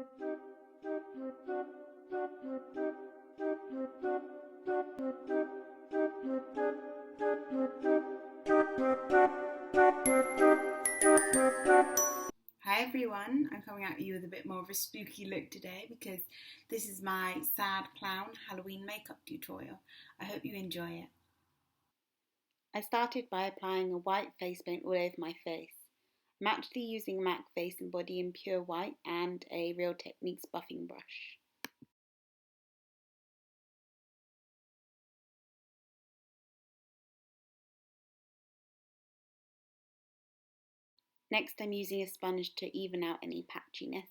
Hi everyone, I'm coming at you with a bit more of a spooky look today because this is my sad clown Halloween makeup tutorial. I hope you enjoy it. I started by applying a white face paint all over my face. I'm actually using a MAC face and body in pure white and a Real Techniques buffing brush. Next I'm using a sponge to even out any patchiness.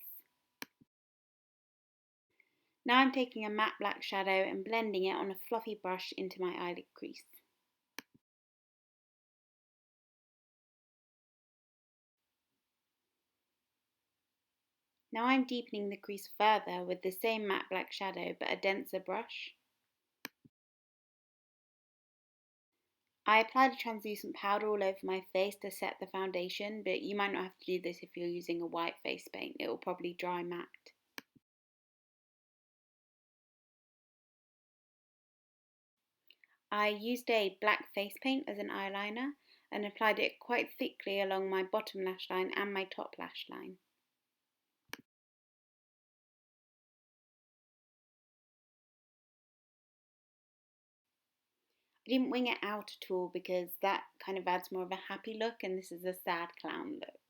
Now I'm taking a matte black shadow and blending it on a fluffy brush into my eyelid crease. Now I'm deepening the crease further with the same matte black shadow but a denser brush. I applied a translucent powder all over my face to set the foundation, but you might not have to do this if you're using a white face paint. It will probably dry matte. I used a black face paint as an eyeliner and applied it quite thickly along my bottom lash line and my top lash line. I didn't wing it out at all because that kind of adds more of a happy look, and this is a sad clown look.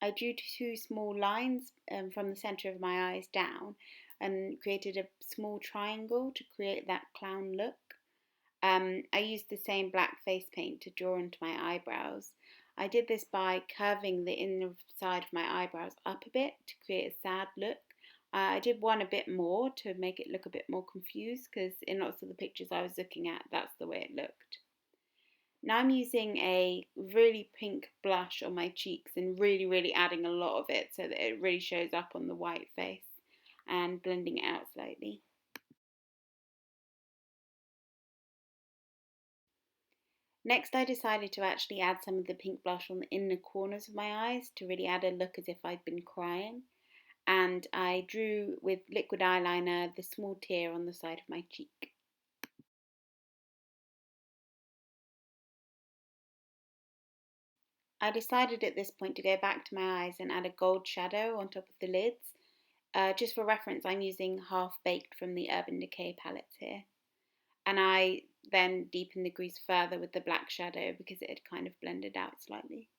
I drew two small lines from the centre of my eyes down and created a small triangle to create that clown look. I used the same black face paint to draw onto my eyebrows. I did this by curving the inner side of my eyebrows up a bit to create a sad look. I did one a bit more to make it look a bit more confused because in lots of the pictures I was looking at, that's the way it looked. Now I'm using a really pink blush on my cheeks and really adding a lot of it so that it really shows up on the white face and blending it out slightly. Next I decided to actually add some of the pink blush on the inner corners of my eyes to really add a look as if I'd been crying. And I drew with liquid eyeliner the small tear on the side of my cheek. I decided at this point to go back to my eyes and add a gold shadow on top of the lids. Just for reference, I'm using Half Baked from the Urban Decay palettes here. And I then deepened the crease further with the black shadow because it had kind of blended out slightly.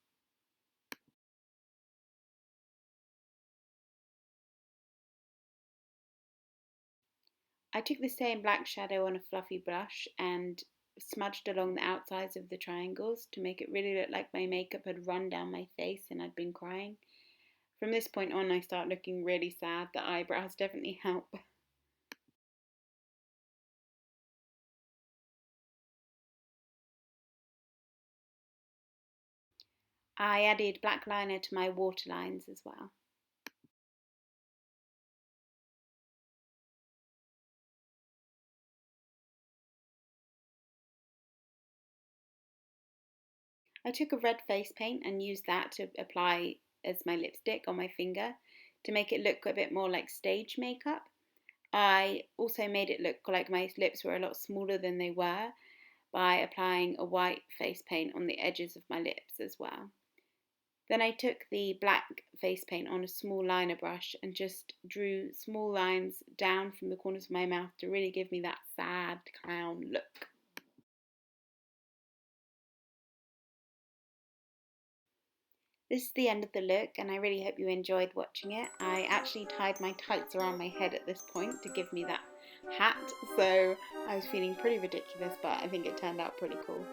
I took the same black shadow on a fluffy brush and smudged along the outsides of the triangles to make it really look like my makeup had run down my face and I'd been crying. From this point on, I start looking really sad. The eyebrows definitely help. I added black liner to my waterlines as well. I took a red face paint and used that to apply as my lipstick on my finger to make it look a bit more like stage makeup. I also made it look like my lips were a lot smaller than they were by applying a white face paint on the edges of my lips as well. Then I took the black face paint on a small liner brush and just drew small lines down from the corners of my mouth to really give me that sad clown look. This is the end of the look and I really hope you enjoyed watching it. I actually tied my tights around my head at this point to give me that hat, so I was feeling pretty ridiculous, but I think it turned out pretty cool.